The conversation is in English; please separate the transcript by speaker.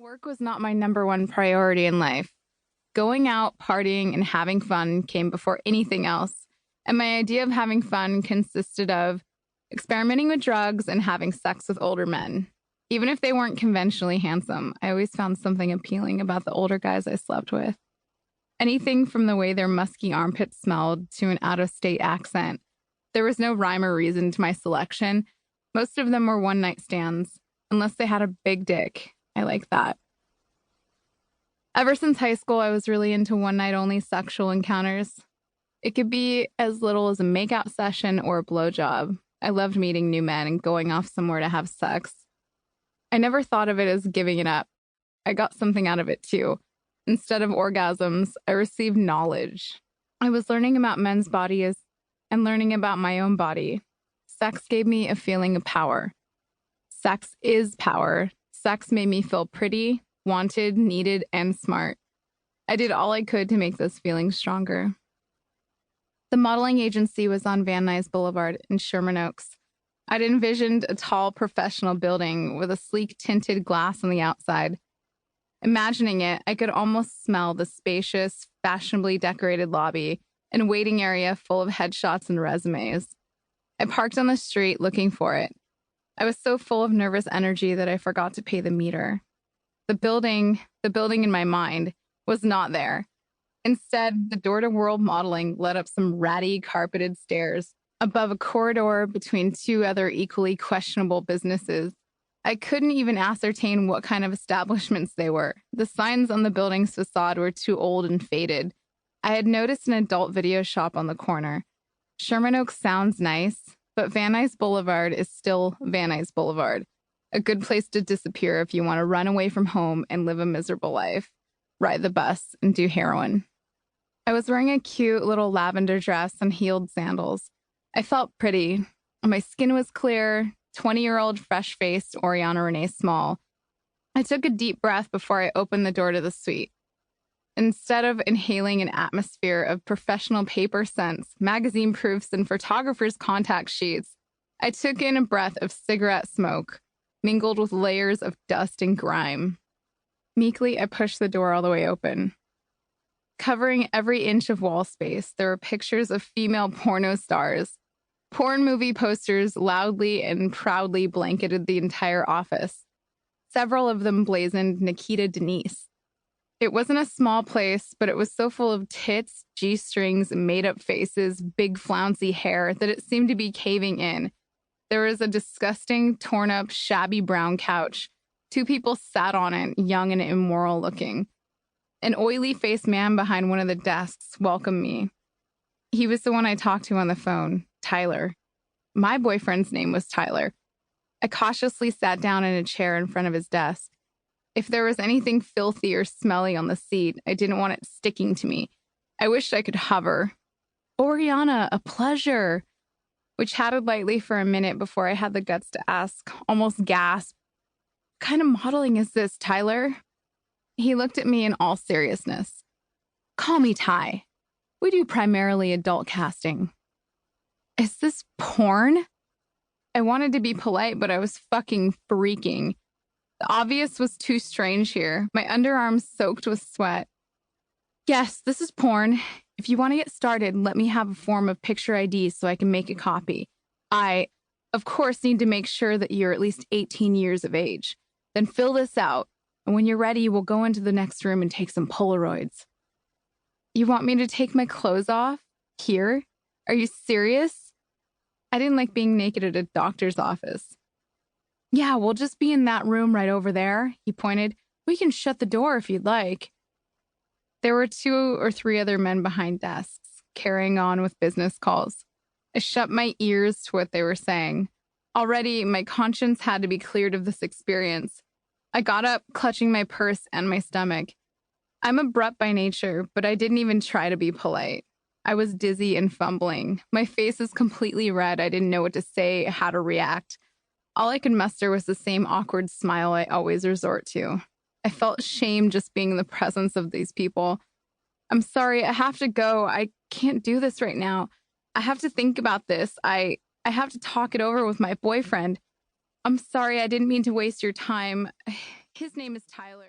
Speaker 1: Work was not my number one priority in life. Going out, partying, and having fun came before anything else. And my idea of having fun consisted of experimenting with drugs and having sex with older men. Even if they weren't conventionally handsome, I always found something appealing about the older guys I slept with. Anything from the way their musky armpits smelled to an out-of-state accent. There was no rhyme or reason to my selection. Most of them were one-night stands, unless they had a big dick. I like that. Ever since high school, I was really into one-night-only sexual encounters. It could be as little as a makeout session or a blowjob. I loved meeting new men and going off somewhere to have sex. I never thought of it as giving it up. I got something out of it, too. Instead of orgasms, I received knowledge. I was learning about men's bodies and learning about my own body. Sex gave me a feeling of power. Sex is power. Sex made me feel pretty, wanted, needed, and smart. I did all I could to make those feelings stronger. The modeling agency was on Van Nuys Boulevard in Sherman Oaks. I'd envisioned a tall professional building with a sleek tinted glass on the outside. Imagining it, I could almost smell the spacious, fashionably decorated lobby and waiting area full of headshots and resumes. I parked on the street looking for it. I was so full of nervous energy that I forgot to pay the meter. The building in my mind was not there. Instead, the door-to-world modeling led up some ratty carpeted stairs above a corridor between two other equally questionable businesses. I couldn't even ascertain what kind of establishments they were. The signs on the building's facade were too old and faded. I had noticed an adult video shop on the corner. Sherman Oaks sounds nice, but Van Nuys Boulevard is still Van Nuys Boulevard. A good place to disappear if you want to run away from home and live a miserable life, ride the bus, and do heroin. I was wearing a cute little lavender dress and heeled sandals. I felt pretty. My skin was clear, 20-year-old fresh-faced Oriana Small. I took a deep breath before I opened the door to the suite. Instead of inhaling an atmosphere of professional paper scents, magazine proofs, and photographers' contact sheets, I took in a breath of cigarette smoke, mingled with layers of dust and grime. Meekly, I pushed the door all the way open. Covering every inch of wall space, there were pictures of female porno stars. Porn movie posters loudly and proudly blanketed the entire office. Several of them blazoned Nikita Denise. It wasn't a small place, but it was so full of tits, G-strings, made-up faces, big flouncy hair that it seemed to be caving in. There was a disgusting, torn-up, shabby brown couch. Two people sat on it, young and immoral looking. An oily-faced man behind one of the desks welcomed me. He was the one I talked to on the phone, Tyler. My boyfriend's name was Tyler. I cautiously sat down in a chair in front of his desk. If there was anything filthy or smelly on the seat, I didn't want it sticking to me. I wished I could hover. Oriana, a pleasure. We chatted lightly for a minute before I had the guts to ask, almost gasp, "What kind of modeling is this, Tyler?" He looked at me in all seriousness. "Call me Ty. We do primarily adult casting." "Is this porn?" I wanted to be polite, but I was fucking freaking. The obvious was too strange here, my underarms soaked with sweat. "Yes, this is porn. If you want to get started, let me have a form of picture ID so I can make a copy. I, of course, need to make sure that you're at least 18 years of age. Then fill this out, and when you're ready, we'll go into the next room and take some Polaroids." "You want me to take my clothes off? Here? Are you serious?" I didn't like being naked at a doctor's office. "Yeah, we'll just be in that room right over there," he pointed. "We can shut the door if you'd like." There were 2 or 3 other men behind desks, carrying on with business calls. I shut my ears to what they were saying. Already, my conscience had to be cleared of this experience. I got up, clutching my purse and my stomach. I'm abrupt by nature, but I didn't even try to be polite. I was dizzy and fumbling. My face was completely red. I didn't know what to say, how to react. All I could muster was the same awkward smile I always resort to. I felt shame just being in the presence of these people. "I'm sorry, I have to go. I can't do this right now. I have to think about this. I have to talk it over with my boyfriend. I'm sorry, I didn't mean to waste your time. His name is Tyler."